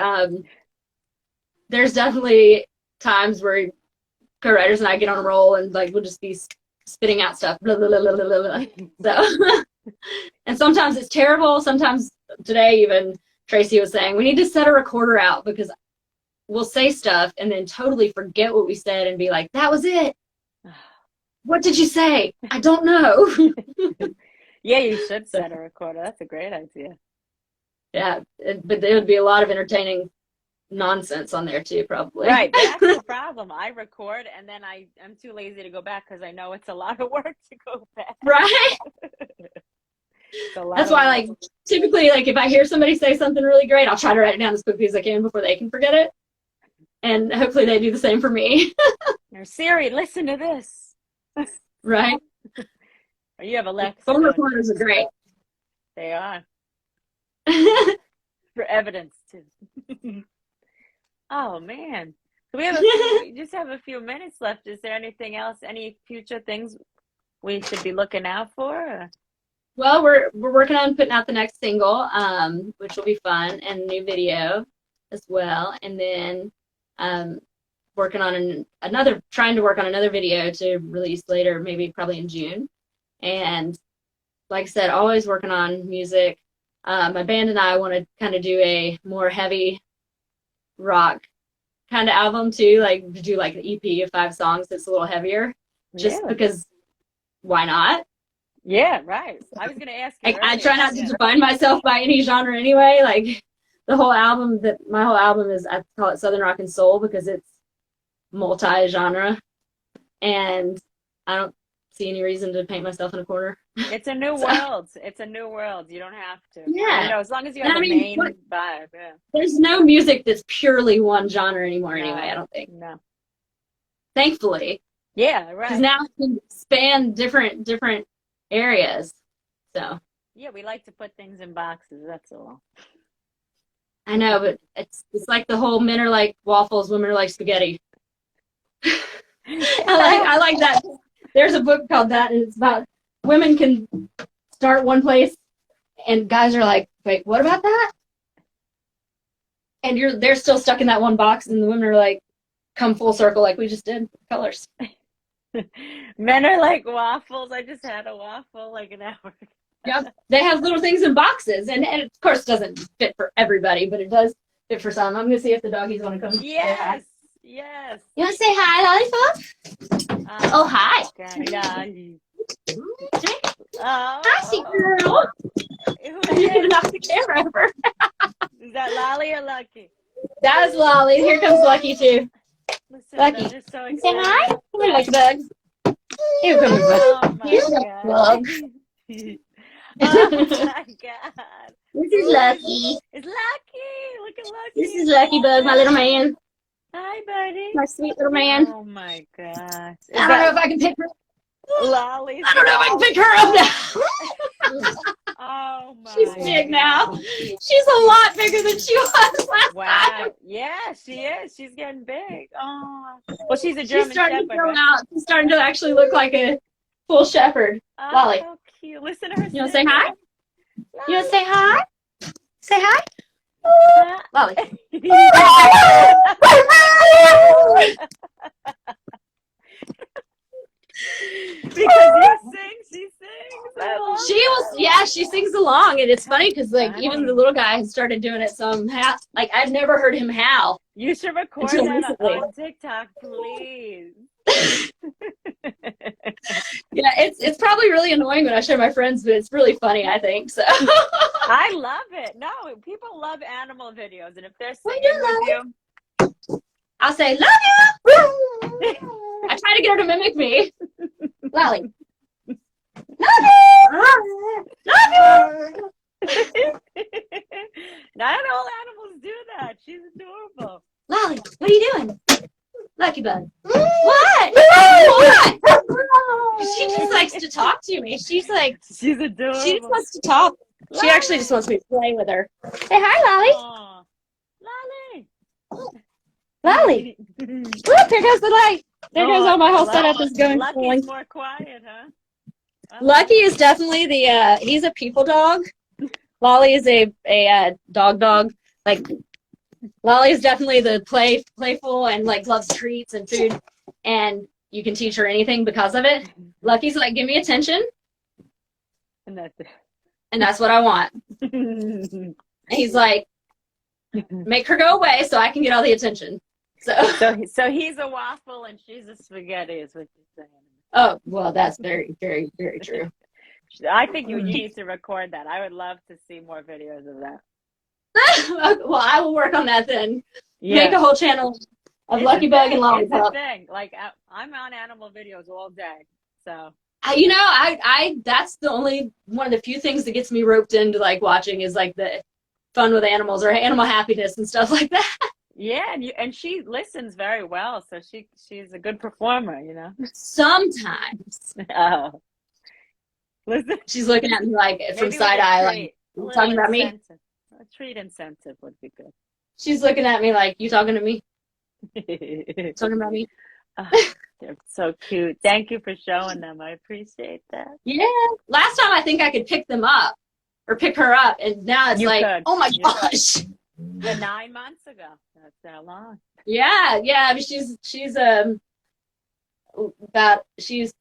there's definitely times where co-writers and I get on a roll and like we'll just be spitting out stuff. Blah, blah, blah, blah, blah, blah. So, and sometimes it's terrible. Sometimes today even Tracy was saying we need to set a recorder out because we'll say stuff and then totally forget what we said and be like, that was it. What did you say? I don't know. Yeah, you should set a recorder. That's a great idea. Yeah, but there would be a lot of entertaining nonsense on there too, probably. Right, that's the problem. I record and then I'm too lazy to go back because I know it's a lot of work to go back. Right. That's why, like, typically, like, if I hear somebody say something really great, I'll try to write it down as quickly as I can before they can forget it. And hopefully they do the same for me. Or Siri, listen to this. Right. Or you have Alexa. Phone recorders are great. They are. For evidence, too. Oh, man. So we just have a few minutes left. Is there anything else, any future things we should be looking out for? Or? Well, we're working on putting out the next single, which will be fun, and a new video as well. And then working on trying to work on another video to release later, maybe probably in June. And like I said, always working on music. My band and I want to kind of do a more heavy rock kind of album too, like to do like an EP of 5 songs that's a little heavier, just because why not? Yeah, right. I was gonna ask you. I try not to define myself by any genre anyway. Like my whole album is, I call it Southern Rock and Soul because it's multi-genre, and I don't see any reason to paint myself in a corner. It's a new world. It's a new world. You don't have to. Yeah. You know, as long as you have the main vibe. Yeah. There's no music that's purely one genre anymore anyway, I don't think. No. Thankfully. Yeah, right. Because now it can span different areas. So. Yeah, we like to put things in boxes, that's all. I know, but it's like the whole men are like waffles, women are like spaghetti. I like that. There's a book called that, and it's about women can start one place, and guys are like, wait, what about that? And they're still stuck in that one box, and the women are like, come full circle like we just did. Colors. Men are like waffles. I just had a waffle like an hour ago. Yep. They have little things in boxes, and it, of course, doesn't fit for everybody, but it does fit for some. I'm going to see if the doggies want to come. Yes. Yes. You want to say hi, Lollipop? Oh, hi. Okay. Hi, sweet girl. You can knock the camera over. Is that Lolly or Lucky? That is Lolly. Here comes Lucky, too. Listen, Lucky. I'm just so excited. Say hi. Come here, Lucky Bug. Here comes Bug. Here's Lucky Bug. Oh, my God. This is Lucky. It's Lucky. Look at Lucky. This is Lucky Bug, my little man. Hi, buddy. My sweet little man. Oh my gosh. I don't know if I can pick her. Lolly's I don't know if I can pick her up now. Oh my. She's big now. She's a lot bigger than she was last Wow. time. Yeah, she is. She's getting big. Oh. Well, she's a She's German starting Shepherd. to grow Right? out. She's starting to actually look like a full shepherd. Oh, Lolly. so cute. Listen to her. You want to say hi? Lolly. You want to say hi? Say hi. Lolly. Because you sing, she sings. I love She was, yeah, she sings along, and it's funny because like Wow. even the little guy has started doing it somehow. Like I've never heard him howl. You should record Until that recently. on TikTok, please. Yeah, it's probably really annoying when I show my friends, but it's really funny, I think. So I love it. No, people love animal videos, and if they're singing with you, I'll say love you. I try to get her to mimic me. Lolly. Love you. Love you. not all animals do that. She's adorable. Lolly, what are you doing? Lucky bug. What? What? She just likes to talk to me. She's adorable. she just wants to talk. She actually just wants me to play with her. Say hi, Aw. Lolly. Lolly. Look, there goes the light. There goes all my whole setup is going. Lucky's more quiet, huh? Lucky is definitely the he's a people dog. Lolly is a dog. Like Lolly is definitely the playful and like loves treats and food, and you can teach her anything because of it. Lucky's like, give me attention, And that's it. and that's what I want. And he's like, make her go away so I can get all the attention. So he's a waffle and she's a spaghetti, is what you're saying. Oh, well, that's very, very, very true. I think you need to record that. I would love to see more videos of that. Well, I will work on that then. Yeah. Make a whole channel of Lucky Bug and Lollipop. It's a thing. Like I'm on animal videos all day, so. I that's the only one of the few things that gets me roped into like watching is like the fun with animals or animal happiness and stuff like that. Yeah, and she listens very well, so she's a good performer, you know. Sometimes Oh, listen. she's looking at me like from side eye, like you talking about me. A treat incentive would be good. She's looking at me like, you talking to me? Talking about me? Oh, they're so cute. Thank you for showing them. I appreciate that. Yeah. Last time I think I could pick them up or pick her up, and now it's oh my gosh. Yeah, 9 months ago. That's that long. Yeah. I mean, she's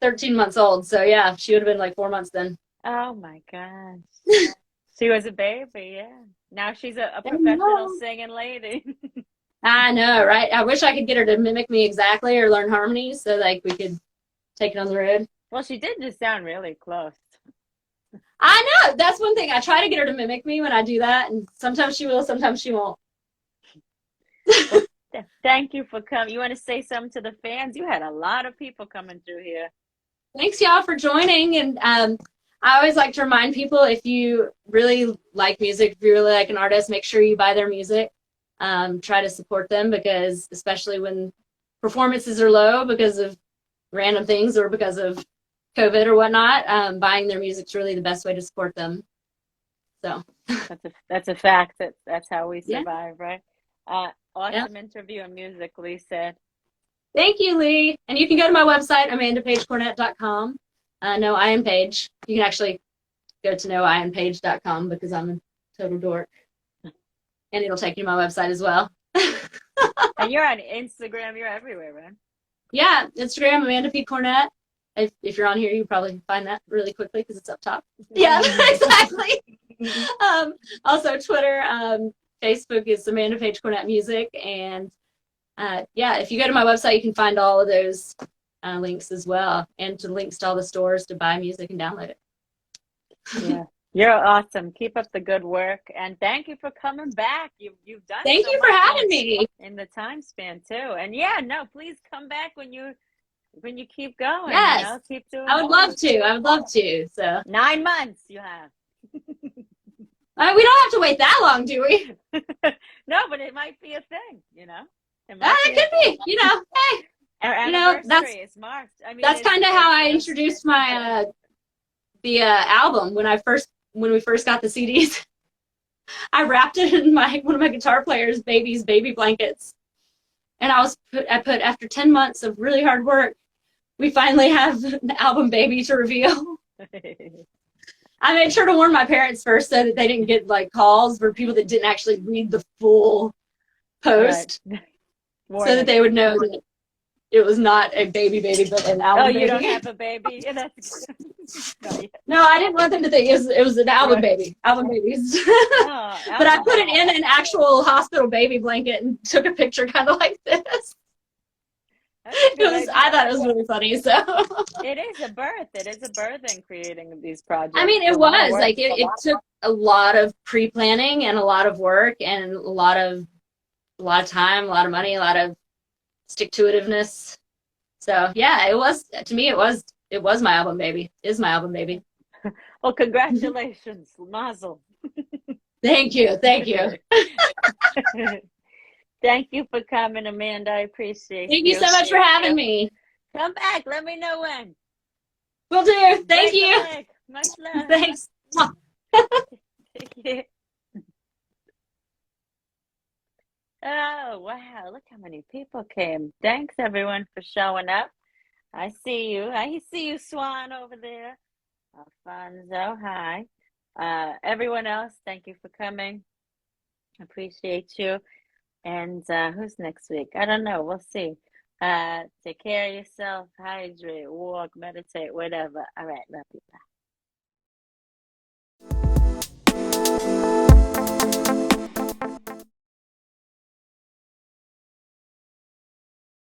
13 months old, so yeah, she would have been like 4 months then. Oh my gosh. She was a baby, yeah. Now she's a professional singing lady. I know, right? I wish I could get her to mimic me exactly or learn harmonies so like we could take it on the road. Well, she did just sound really close. I know. That's one thing. I try to get her to mimic me when I do that, and sometimes she will, sometimes she won't. Well, thank you for coming. You want to say something to the fans? You had a lot of people coming through here. Thanks, y'all, for joining. And I always like to remind people, if you really like music, if you really like an artist, make sure you buy their music. Try to support them, because especially when performances are low because of random things or because of COVID or whatnot, buying their music is really the best way to support them. So that's a fact. That's how we survive, right? Awesome interview and music, Lee said. Thank you, Lee. And you can go to my website, amandapagecornett.com. No, I am Page. You can actually go to knowiampage.com because I'm a total dork. And it'll take you to my website as well. And you're on Instagram. You're everywhere, right? Yeah, Instagram, Amanda P. Cornett. If you're on here, you probably find that really quickly because it's up top. Yeah, exactly. Also, Twitter, Facebook is Amanda Page Cornett Music. And if you go to my website, you can find all of those links as well, and to links to all the stores to buy music and download it. Yeah. You're awesome. Keep up the good work, and thank you for coming back. You've done. Thank you for having me in the time span too. And please come back when you keep going. Yes, you know, keep doing. I would love to. I would love to. So 9 months you have. We don't have to wait that long, do we? No, but it might be a thing. You know. It could be, hey, Our anniversary is marked. I mean, that's kind of how I introduced my the album when we first got the CDs. I wrapped it in one of my guitar player's baby blankets, and I put after 10 months of really hard work, we finally have an album baby to reveal. I made sure to warn my parents first so that they didn't get like calls for people that didn't actually read the full post, right. So that they would know that it was not a baby, but an album baby. Oh, you don't have a baby? No, I didn't want them to think it was an album baby. Album babies. Oh, but I put it in an actual hospital baby blanket and took a picture kind of like this. I thought it was really funny. So it is a birth. It is a birth in creating these projects. I mean, it was like it took a lot of pre-planning and a lot of work and a lot of time, a lot of money, a lot of stick-to-itiveness. So yeah, it was, to me, it was my album baby. Is my album baby. Well, congratulations, Mazel. Thank you. Thank you for coming, Amanda. I appreciate it. Thank you so much for having me. Come back. Let me know when. Will do. Thank you. Much love. Thanks. Oh, wow. Look how many people came. Thanks, everyone, for showing up. I see you. I see you, Swan, over there. Alfonso, hi. Everyone else, thank you for coming. Appreciate you. And who's next week? I don't know. We'll see. Take care of yourself. Hydrate, walk, meditate, whatever. All right. Love you. Bye.